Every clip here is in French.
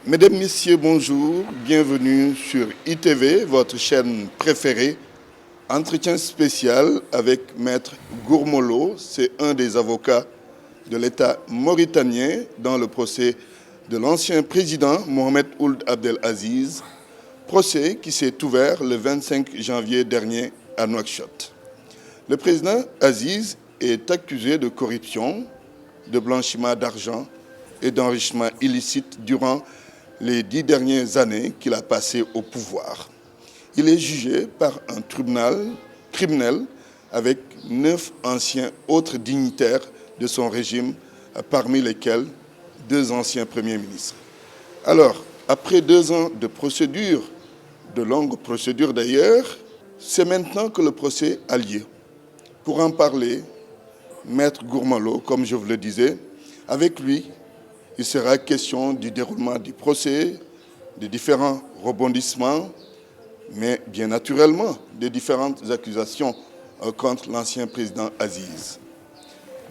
Mesdames, Messieurs, bonjour. Bienvenue sur ITV, votre chaîne préférée. Entretien spécial avec Maître Gourmolo. C'est un des avocats de l'État mauritanien dans le procès de l'ancien président Mohamed Ould Abdel Aziz. Procès qui s'est ouvert le 25 janvier dernier à Nouakchott. Le président Aziz est accusé de corruption, de blanchiment d'argent et d'enrichissement illicite durant les 10 dernières années qu'il a passées au pouvoir. Il est jugé par un tribunal criminel avec 9 anciens autres dignitaires de son régime, parmi lesquels 2 anciens premiers ministres. Alors, après 2 ans de procédure, de longues procédures d'ailleurs, c'est maintenant que le procès a lieu. Pour en parler, Maître Gourmolo, comme je vous le disais, avec lui, il sera question du déroulement du procès, des différents rebondissements, mais bien naturellement des différentes accusations contre l'ancien président Aziz.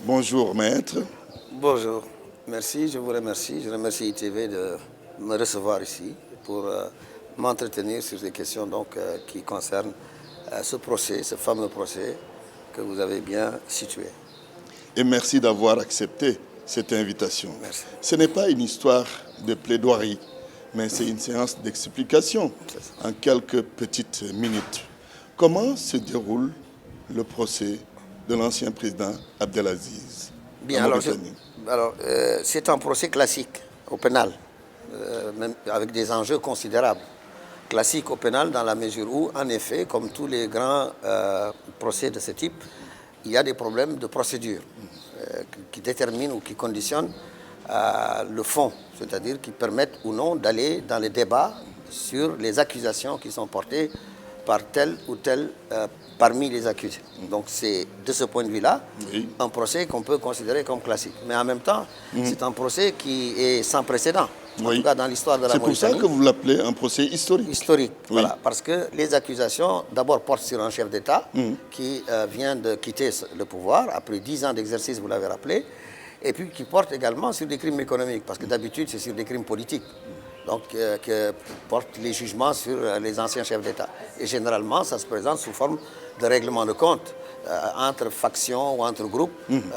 Bonjour Maître. Bonjour, merci, je vous remercie. Je remercie ITV de me recevoir ici pour m'entretenir sur des questions qui concernent ce procès, ce fameux procès que vous avez bien situé. Et merci d'avoir accepté cette invitation. Merci. Ce n'est pas une histoire de plaidoirie, mais c'est une séance d'explication en quelques petites minutes. Comment se déroule le procès de l'ancien président Abdelaziz? Bien, c'est un procès classique au pénal, même avec des enjeux considérables. Classique au pénal dans la mesure où, en effet, comme tous les grands procès de ce type, il y a des problèmes de procédure qui déterminent ou qui conditionnent le fond, c'est-à-dire qui permettent ou non d'aller dans les débats sur les accusations qui sont portées par tel ou tel parmi les accusés. Donc c'est de ce point de vue-là un procès qu'on peut considérer comme classique. Mais en même temps, c'est un procès qui est sans précédent. En tout cas, dans l'histoire de la Mauritanie. C'est pour ça que vous l'appelez un procès historique. Historique, voilà. Parce que les accusations, d'abord, portent sur un chef d'État qui vient de quitter le pouvoir après 10 ans d'exercice, vous l'avez rappelé, et puis qui porte également sur des crimes économiques, parce que d'habitude, c'est sur des crimes politiques. Donc, que portent les jugements sur les anciens chefs d'État. Et généralement, ça se présente sous forme de règlement de compte entre factions ou entre groupes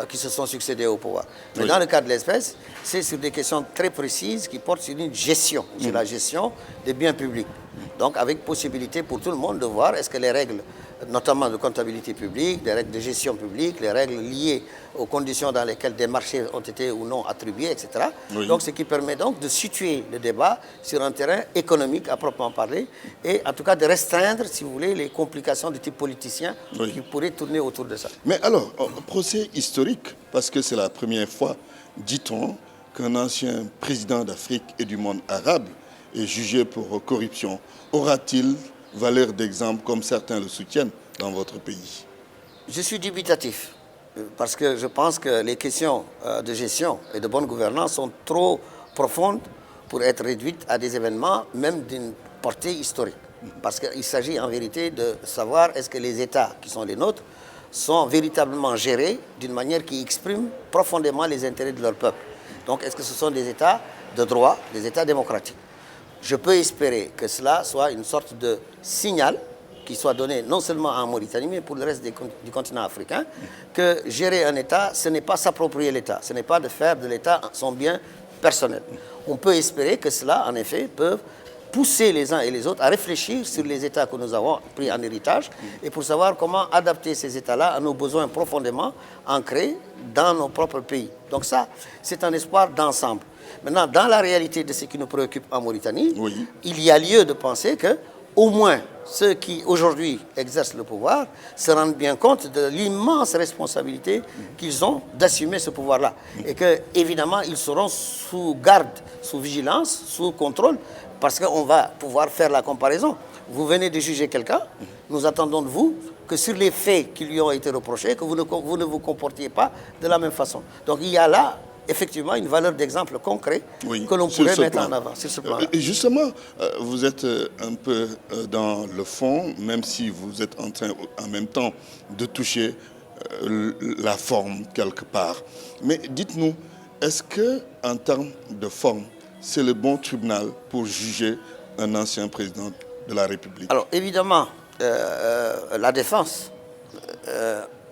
qui se sont succédés au pouvoir. Mais dans le cas de l'espèce, c'est sur des questions très précises qui portent sur une gestion, sur la gestion des biens publics. Donc, avec possibilité pour tout le monde de voir est-ce que les règles, notamment de comptabilité publique, les règles de gestion publique, les règles liées aux conditions dans lesquelles des marchés ont été ou non attribués, etc. Donc, ce qui permet donc de situer le débat sur un terrain économique à proprement parler et en tout cas de restreindre, si vous voulez, les complications de type politicien qui pourraient tourner autour de ça. Mais alors, procès historique, parce que c'est la première fois, dit-on, qu'un ancien président d'Afrique et du monde arabe est jugé pour corruption. Aura-t-il valeur d'exemple comme certains le soutiennent dans votre pays? Je suis dubitatif parce que je pense que les questions de gestion et de bonne gouvernance sont trop profondes pour être réduites à des événements même d'une portée historique. Parce qu'il s'agit en vérité de savoir est-ce que les États qui sont les nôtres sont véritablement gérés d'une manière qui exprime profondément les intérêts de leur peuple. Donc est-ce que ce sont des États de droit, des États démocratiques? Je peux espérer que cela soit une sorte de signal qui soit donné non seulement en Mauritanie, mais pour le reste du continent africain, que gérer un État, ce n'est pas s'approprier l'État, ce n'est pas de faire de l'État son bien personnel. On peut espérer que cela, en effet, peut pousser les uns et les autres à réfléchir sur les États que nous avons pris en héritage et pour savoir comment adapter ces États-là à nos besoins profondément ancrés dans nos propres pays. Donc ça, c'est un espoir d'ensemble. Maintenant, dans la réalité de ce qui nous préoccupe en Mauritanie, il y a lieu de penser que, au moins, ceux qui aujourd'hui exercent le pouvoir se rendent bien compte de l'immense responsabilité qu'ils ont d'assumer ce pouvoir-là. Et que, évidemment, ils seront sous garde, sous vigilance, sous contrôle, parce qu'on va pouvoir faire la comparaison. Vous venez de juger quelqu'un, nous attendons de vous que sur les faits qui lui ont été reprochés, que vous ne vous comportiez pas de la même façon. Donc il y a là effectivement une valeur d'exemple concret que l'on pourrait mettre en avant sur ce plan. Et justement, vous êtes un peu dans le fond, même si vous êtes en train en même temps de toucher la forme quelque part. Mais dites-nous, est-ce qu'en termes de forme, c'est le bon tribunal pour juger un ancien président de la République? Alors évidemment, la défense,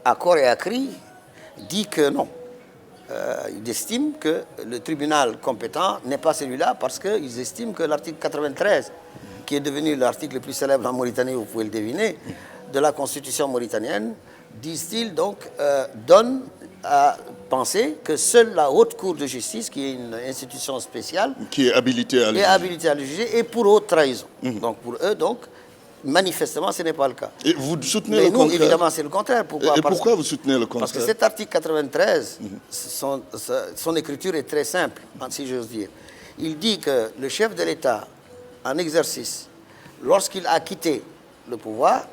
à corps et à cri, dit que non. Ils estiment que le tribunal compétent n'est pas celui-là parce qu'ils estiment que l'article 93, qui est devenu l'article le plus célèbre en Mauritanie, vous pouvez le deviner, de la constitution mauritanienne, disent-ils donc, donne à penser que seule la haute cour de justice, qui est une institution spéciale, qui est habilitée à le juger, et pour haute trahison. Donc pour eux, donc, manifestement, ce n'est pas le cas. Et vous soutenez Mais le nous, contraire? évidemment, c'est le contraire. Pourquoi? Et pourquoi vous soutenez le contraire? Parce que cet article 93, son écriture est très simple, si j'ose dire. Il dit que le chef de l'État, en exercice, lorsqu'il a quitté le pouvoir,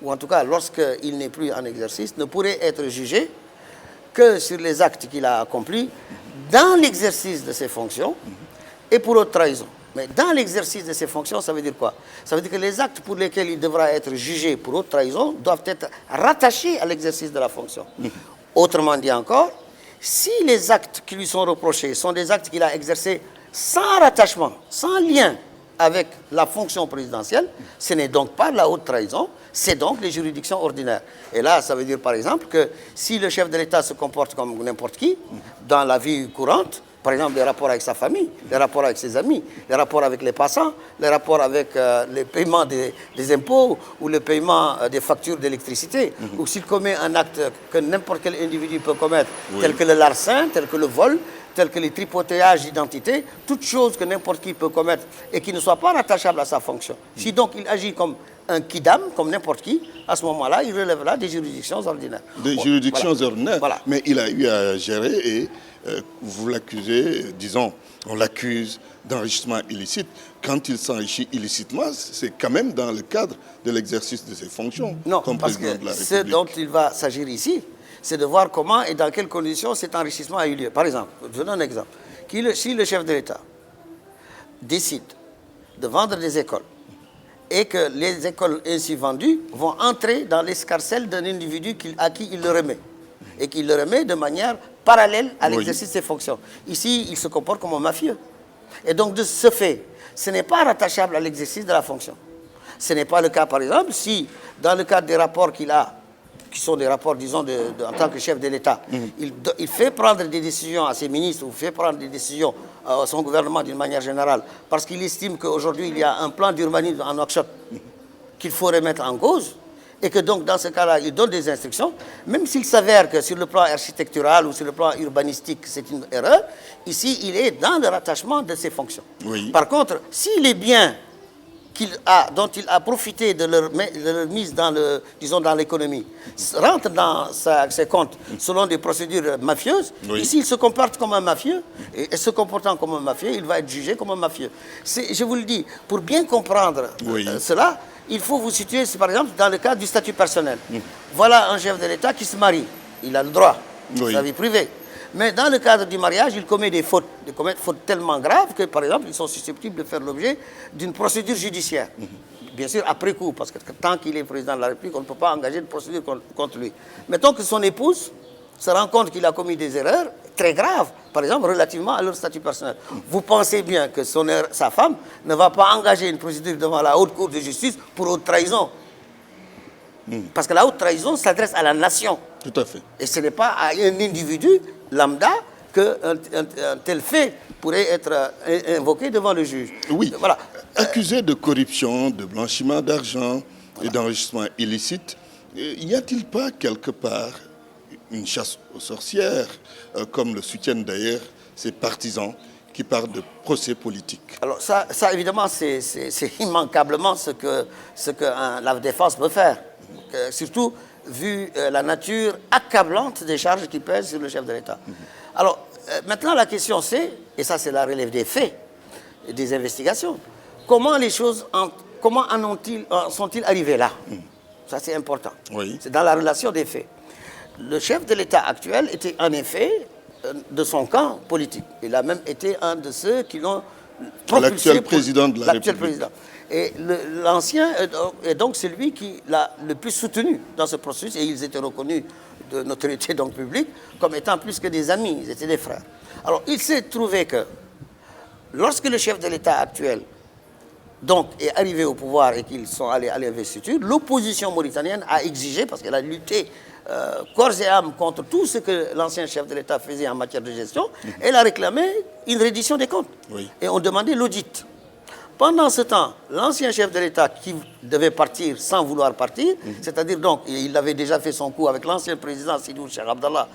ou en tout cas lorsqu'il n'est plus en exercice, ne pourrait être jugé que sur les actes qu'il a accomplis dans l'exercice de ses fonctions et pour haute trahison. Mais dans l'exercice de ses fonctions, ça veut dire quoi? Ça veut dire que les actes pour lesquels il devra être jugé pour haute trahison doivent être rattachés à l'exercice de la fonction. Autrement dit encore, si les actes qui lui sont reprochés sont des actes qu'il a exercés sans rattachement, sans lien avec la fonction présidentielle, ce n'est donc pas la haute trahison, c'est donc les juridictions ordinaires. Et là, ça veut dire par exemple que si le chef de l'État se comporte comme n'importe qui, dans la vie courante, par exemple les rapports avec sa famille, les rapports avec ses amis, les rapports avec les passants, les rapports avec le paiement des impôts ou le paiement des factures d'électricité, ou s'il commet un acte que n'importe quel individu peut commettre, tel que le larcin, tel que le vol, tels que les tripotages d'identité, toutes choses que n'importe qui peut commettre et qui ne soient pas rattachables à sa fonction. Si donc il agit comme un kidam, comme n'importe qui, à ce moment-là, il relèvera des juridictions ordinaires. Des juridictions ordinaires. Voilà. Mais il a eu à gérer et vous l'accusez, disons, on l'accuse d'enrichissement illicite. Quand il s'enrichit illicitement, c'est quand même dans le cadre de l'exercice de ses fonctions. Non, comme parce président de la que République. ce dont il va s'agir ici, c'est de voir comment et dans quelles conditions cet enrichissement a eu lieu. Par exemple, je donne un exemple. Si le chef de l'État décide de vendre des écoles et que les écoles ainsi vendues vont entrer dans l'escarcelle d'un individu à qui il le remet, et qu'il le remet de manière parallèle à l'exercice de ses fonctions. Ici, il se comporte comme un mafieux. Et donc, de ce fait, ce n'est pas rattachable à l'exercice de la fonction. Ce n'est pas le cas, par exemple, si, dans le cadre des rapports qu'il a, qui sont des rapports, disons, en tant que chef de l'État, il fait prendre des décisions à ses ministres ou fait prendre des décisions à son gouvernement d'une manière générale parce qu'il estime qu'aujourd'hui, il y a un plan d'urbanisme en Nouakchott qu'il faut remettre en cause et que donc, dans ce cas-là, il donne des instructions, même s'il s'avère que sur le plan architectural ou sur le plan urbanistique, c'est une erreur, ici, il est dans le rattachement de ses fonctions. Oui. Par contre, s'il est bien dont il a profité de leur mise dans dans l'économie, rentre dans ses comptes selon des procédures mafieuses, ici il se comporte comme un mafieux, et se comportant comme un mafieux, il va être jugé comme un mafieux. Je vous le dis, pour bien comprendre cela, il faut vous situer, par exemple, dans le cadre du statut personnel. Voilà un chef de l'État qui se marie, il a le droit de sa vie privée. Mais dans le cadre du mariage, il commet des fautes. Il commet des fautes tellement graves que, par exemple, ils sont susceptibles de faire l'objet d'une procédure judiciaire. Bien sûr, après coup, parce que tant qu'il est président de la République, on ne peut pas engager de procédure contre lui. Mettons que son épouse se rend compte qu'il a commis des erreurs très graves, par exemple, relativement à leur statut personnel. Vous pensez bien que sa femme ne va pas engager une procédure devant la haute cour de justice pour haute trahison. Parce que la haute trahison s'adresse à la nation. Tout à fait. Et ce n'est pas à un individu lambda qu'un tel fait pourrait être invoqué devant le juge. Oui. Voilà. Accusé de corruption, de blanchiment d'argent et d'enrichissement illicite, y a-t-il pas quelque part une chasse aux sorcières, comme le soutiennent d'ailleurs ses partisans qui parlent de procès politique? Alors ça évidemment, c'est immanquablement ce que la défense peut faire. Surtout vu la nature accablante des charges qui pèsent sur le chef de l'État. Alors, maintenant la question c'est, et ça c'est la relève des faits et des investigations, comment les choses, comment sont-ils arrivés là? Ça c'est important. C'est dans la relation des faits. Le chef de l'État actuel était en effet de son camp politique. Il a même été un de ceux qui l'ont propulsé. L'actuel président de la République. Et l'ancien est donc celui qui l'a le plus soutenu dans ce processus, et ils étaient reconnus de notoriété donc publique comme étant plus que des amis, ils étaient des frères. Alors il s'est trouvé que lorsque le chef de l'État actuel donc, est arrivé au pouvoir et qu'ils sont allés à l'investiture, l'opposition mauritanienne a exigé, parce qu'elle a lutté corps et âme contre tout ce que l'ancien chef de l'État faisait en matière de gestion, elle a réclamé une reddition des comptes. Oui. Et on demandait l'audit. Pendant ce temps, l'ancien chef de l'État qui devait partir sans vouloir partir, c'est-à-dire donc, il avait déjà fait son coup avec l'ancien président Sidou Cheikh Abdallah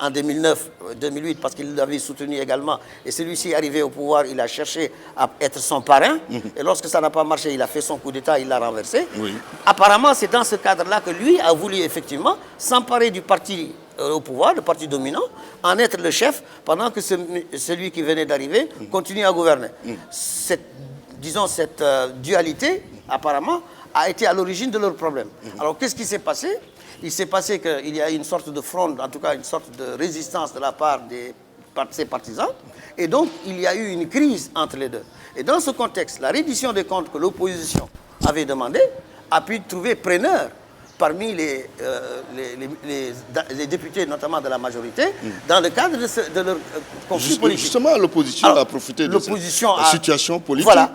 en 2009-2008 parce qu'il l'avait soutenu également. Et celui-ci arrivé au pouvoir, il a cherché à être son parrain. Et lorsque ça n'a pas marché, il a fait son coup d'État, il l'a renversé. Oui. Apparemment, c'est dans ce cadre-là que lui a voulu effectivement s'emparer du parti au pouvoir, le parti dominant, en être le chef, pendant que celui qui venait d'arriver continue à gouverner. Cette dualité, apparemment, a été à l'origine de leurs problèmes. Alors, qu'est-ce qui s'est passé? Il s'est passé qu'il y a une sorte de fronde, en tout cas une sorte de résistance de la part de ses partisans, et donc il y a eu une crise entre les deux. Et dans ce contexte, la reddition des comptes que l'opposition avait demandé a pu trouver preneur parmi les députés, notamment de la majorité, dans le cadre de leur conflit politique. Justement, l'opposition a profité de cette situation politique. Voilà.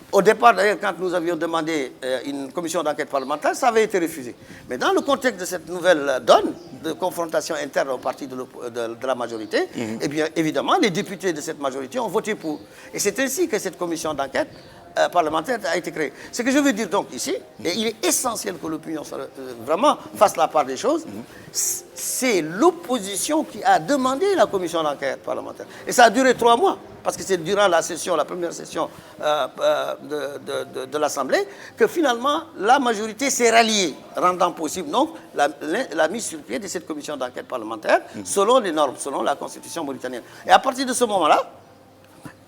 Au départ, d'ailleurs, quand nous avions demandé une commission d'enquête parlementaire, ça avait été refusé. Mais dans le contexte de cette nouvelle donne de confrontation interne au parti de la majorité, eh bien, évidemment, les députés de cette majorité ont voté pour. Et c'est ainsi que cette commission d'enquête parlementaire a été créée. Ce que je veux dire donc ici, et il est essentiel que l'opinion vraiment fasse la part des choses, c'est l'opposition qui a demandé la commission d'enquête parlementaire. Et ça a duré 3 mois. Parce que c'est durant la première session de l'Assemblée, que finalement la majorité s'est ralliée, rendant possible donc la mise sur pied de cette commission d'enquête parlementaire, selon les normes, selon la Constitution mauritanienne. Et à partir de ce moment-là,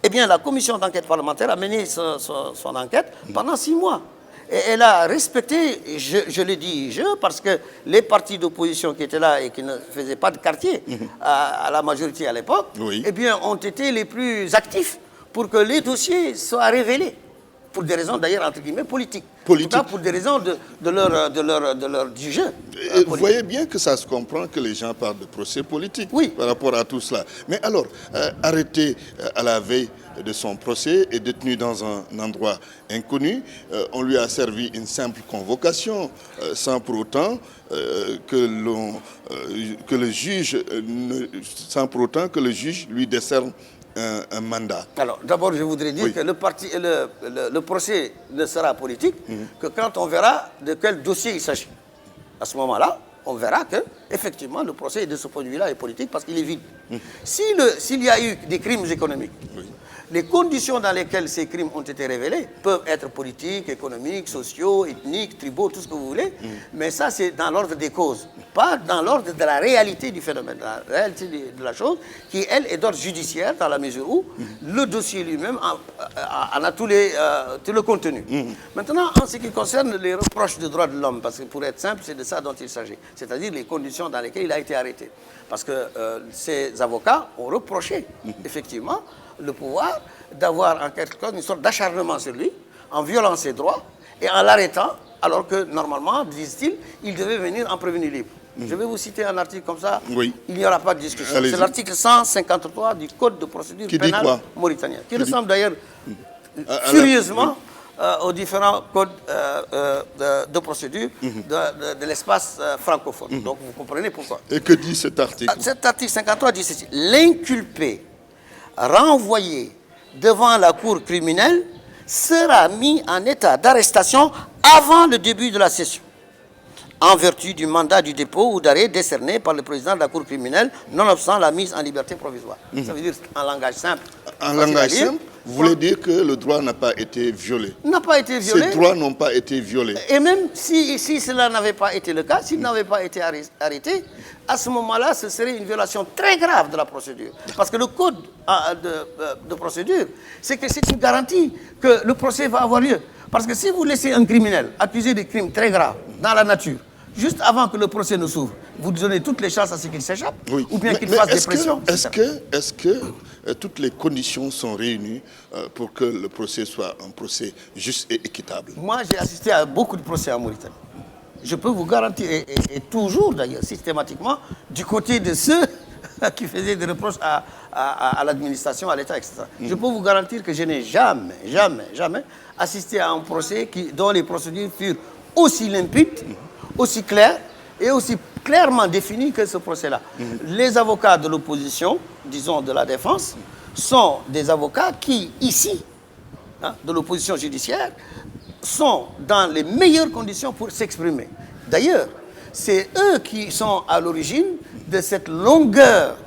eh bien, la commission d'enquête parlementaire a mené son enquête pendant 6 mois. Et elle a respecté, je le dis parce que les partis d'opposition qui étaient là et qui ne faisaient pas de quartier à la majorité à l'époque, eh bien, ont été les plus actifs pour que les dossiers soient révélés. Pour des raisons d'ailleurs, entre guillemets, politiques. En tout cas, pour des raisons du jeu. Vous voyez bien que ça se comprend que les gens parlent de procès politique par rapport à tout cela. Mais alors, arrêté à la veille de son procès et détenu dans un endroit inconnu, on lui a servi une simple convocation sans pour autant que le juge lui décerne un mandat. Alors, d'abord, je voudrais dire que le procès ne sera politique que quand on verra de quel dossier il s'agit. À ce moment-là, on verra que, effectivement, le procès de ce point de vue-là est politique parce qu'il est vide. S'il y a eu des crimes économiques, les conditions dans lesquelles ces crimes ont été révélés peuvent être politiques, économiques, sociaux, ethniques, tribaux, tout ce que vous voulez, mais ça, c'est dans l'ordre des causes, pas dans l'ordre de la réalité du phénomène, la réalité de la chose, qui, elle, est d'ordre judiciaire, dans la mesure où le dossier lui-même en a tout le contenu. Maintenant, en ce qui concerne les reproches de droits de l'homme, parce que pour être simple, c'est de ça dont il s'agit, c'est-à-dire les conditions dans lesquelles il a été arrêté. Parce que ces avocats ont reproché, effectivement, le pouvoir d'avoir en quelque sorte une sorte d'acharnement sur lui, en violant ses droits et en l'arrêtant, alors que normalement, disent-ils, il devait venir en prévenu libre. Je vais vous citer un article comme ça, il n'y aura pas de discussion. C'est l'article 153 du Code de procédure pénale mauritanien, qui ressemble d'ailleurs furieusement aux différents codes de procédure de l'espace francophone. Donc vous comprenez pourquoi. Et que dit cet article? Cet article 53 dit ceci: l'inculpé renvoyé devant la cour criminelle sera mis en état d'arrestation avant le début de la session, en vertu du mandat du dépôt ou d'arrêt décerné par le président de la cour criminelle, nonobstant la mise en liberté provisoire. Ça veut dire en langage simple. En langage simple, vous voulez dire que le droit n'a pas été violé? N'a pas été violé. Ces droits n'ont pas été violés. Et même si cela n'avait pas été le cas, s'il n'avait pas été arrêté, à ce moment-là, ce serait une violation très grave de la procédure. Parce que le code de procédure, c'est que c'est une garantie que le procès va avoir lieu. Parce que si vous laissez un criminel accusé de crimes très graves dans la nature, juste avant que le procès ne s'ouvre, vous donnez toutes les chances à ce qu'il s'échappe, ou bien qu'il fasse des pressions. Est-ce que toutes les conditions sont réunies pour que le procès soit un procès juste et équitable? Moi, j'ai assisté à beaucoup de procès en Mauritanie. Je peux vous garantir, et toujours d'ailleurs, systématiquement, du côté de ceux qui faisaient des reproches à l'administration, à l'État, etc. Je peux vous garantir que je n'ai jamais, jamais, jamais assisté à un procès dont les procédures furent aussi limpides, aussi claires et aussi clairement définies que ce procès-là. Les avocats de l'opposition, disons de la défense, sont des avocats qui, ici, de l'opposition judiciaire, sont dans les meilleures conditions pour s'exprimer. D'ailleurs, c'est eux qui sont à l'origine de cette longueur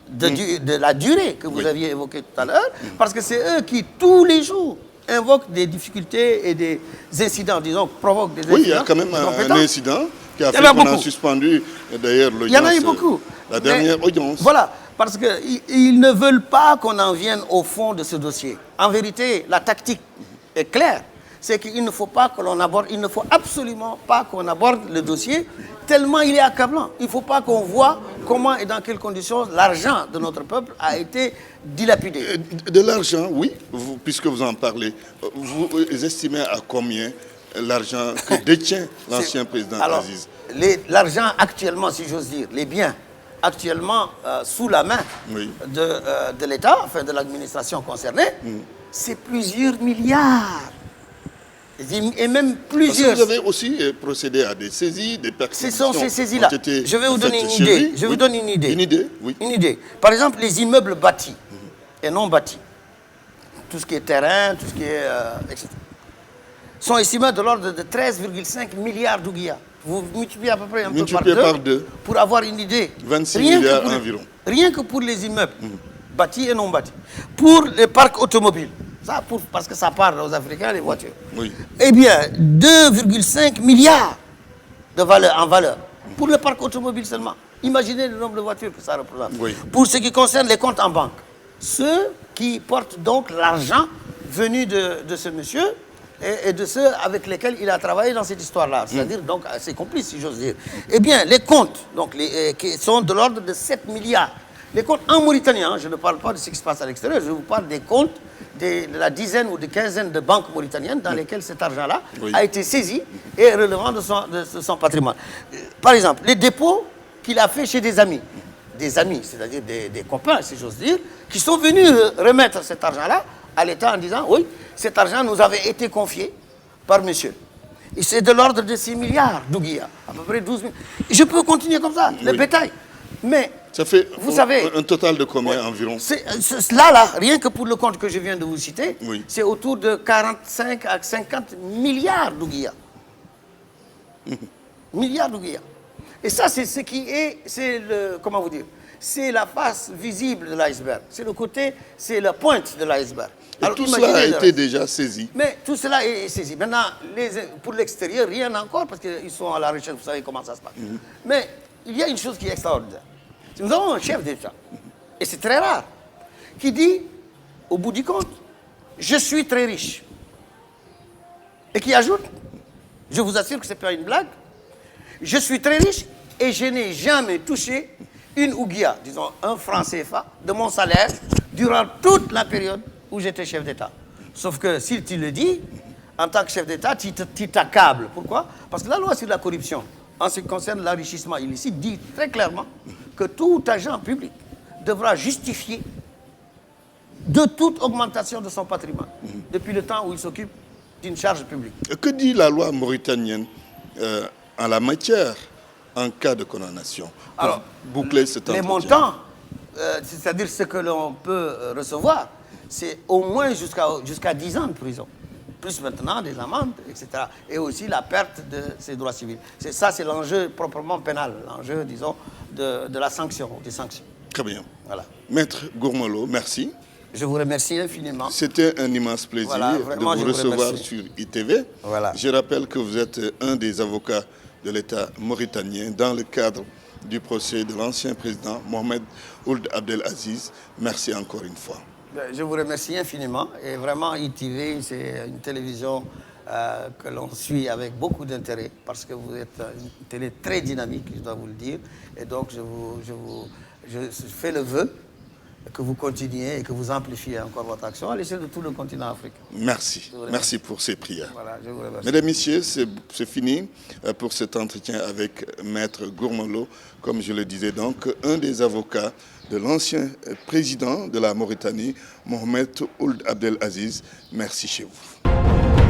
de la durée que vous aviez évoquée tout à l'heure, parce que c'est eux qui, tous les jours, invoquent des difficultés et des incidents, disons, provoquent des incidents. Oui, il y a quand même un incident qui a fait qu'on a suspendu, d'ailleurs, l'audience. Il y en a eu beaucoup. La dernière audience. Voilà, parce qu'ils ne veulent pas qu'on en vienne au fond de ce dossier. En vérité, la tactique est claire. C'est qu'il ne faut pas que l'on aborde, il ne faut absolument pas qu'on aborde le dossier tellement il est accablant. Il ne faut pas qu'on voit comment et dans quelles conditions l'argent de notre peuple a été dilapidé. De l'argent, oui, puisque vous en parlez. Vous estimez à combien l'argent que détient l'ancien président Aziz? L'argent actuellement, si j'ose dire, les biens actuellement sous la main de l'État, enfin de l'administration concernée, c'est plusieurs milliards. Et même plusieurs. Parce que vous avez aussi procédé à des saisies, des perquisitions. Ce sont ces saisies-là. Je vais vous donner une idée. Je vous donne une idée. Une idée, oui. Une idée. Par exemple, les immeubles bâtis et non bâtis, tout ce qui est terrain, tout ce qui est etc., sont estimés de l'ordre de 13,5 milliards d'ouguiya. Vous multipliez à peu près un peu par deux pour avoir une idée. 26 milliards environ. Rien que pour les immeubles bâtis et non bâtis. Pour les parcs automobiles. Ça, parce que ça parle aux Africains, les voitures. Oui. Eh bien, 2,5 milliards en valeur. Pour le parc automobile seulement. Imaginez le nombre de voitures que ça représente. Oui. Pour ce qui concerne les comptes en banque. Ceux qui portent donc l'argent venu de ce monsieur et de ceux avec lesquels il a travaillé dans cette histoire-là. C'est-à-dire donc ses complices, si j'ose dire. Eh bien, les comptes donc, qui sont de l'ordre de 7 milliards. Les comptes en Mauritanie, je ne parle pas de ce qui se passe à l'extérieur, je vous parle des comptes de la dizaine ou de quinzaine de banques mauritaniennes dans lesquelles cet argent-là a été saisi et relevant de son patrimoine. Par exemple, les dépôts qu'il a fait chez des amis, c'est-à-dire des copains, si j'ose dire, qui sont venus remettre cet argent-là à l'État en disant, oui, cet argent nous avait été confié par monsieur. Et c'est de l'ordre de 6 milliards d'ouguiya, à peu près 12 000. Je peux continuer comme ça, le bétail. Mais ça fait vous savez, un total de combien environ? Là, rien que pour le compte que je viens de vous citer, oui, c'est autour de 45 à 50 milliards d'ouguiya. Milliards d'ouguiya. Et ça, c'est ce qui est, comment vous dire, c'est la face visible de l'iceberg. C'est le côté, c'est la pointe de l'iceberg. Et tout cela a été déjà saisi. Mais tout cela est saisi. Maintenant, pour l'extérieur, rien encore, parce qu'ils sont à la recherche, vous savez comment ça se passe. Mais il y a une chose qui est extraordinaire. Nous avons un chef d'État, et c'est très rare, qui dit, au bout du compte, je suis très riche. Et qui ajoute, je vous assure que ce n'est pas une blague, je suis très riche et je n'ai jamais touché une ouguiya, disons un franc CFA, de mon salaire durant toute la période où j'étais chef d'État. Sauf que s'il te le dit, en tant que chef d'État, tu t'accables. Pourquoi? Parce que la loi sur la corruption, en ce qui concerne l'enrichissement illicite, dit très clairement que tout agent public devra justifier de toute augmentation de son patrimoine depuis le temps où il s'occupe d'une charge publique. Que dit la loi mauritanienne en la matière en cas de condamnation? Alors, boucler cet entretien. Les montants, c'est-à-dire ce que l'on peut recevoir, c'est au moins jusqu'à 10 ans de prison. Plus maintenant des amendes, etc. Et aussi la perte de ses droits civils. Ça, c'est l'enjeu proprement pénal, l'enjeu, disons, de la sanction, des sanctions. Très bien. Voilà. Maître Gourmolo, merci. Je vous remercie infiniment. C'était un immense plaisir de vous recevoir sur ITV. Voilà. Je rappelle que vous êtes un des avocats de l'État mauritanien dans le cadre du procès de l'ancien président Mohamed Ould Abdelaziz. Merci encore une fois. Je vous remercie infiniment. Et vraiment, ITV, c'est une télévision que l'on suit avec beaucoup d'intérêt parce que vous êtes une télé très dynamique, je dois vous le dire. Et donc, je fais le vœu que vous continuiez et que vous amplifiez encore votre action à l'échelle de tout le continent africain. Merci. Merci pour ces prières. Voilà, je vous remercie. Mesdames, Messieurs, c'est fini pour cet entretien avec Maître Gourmolo. Comme je le disais donc, un des avocats de l'ancien président de la Mauritanie, Mohamed Ould Abdel Aziz. Merci chez vous.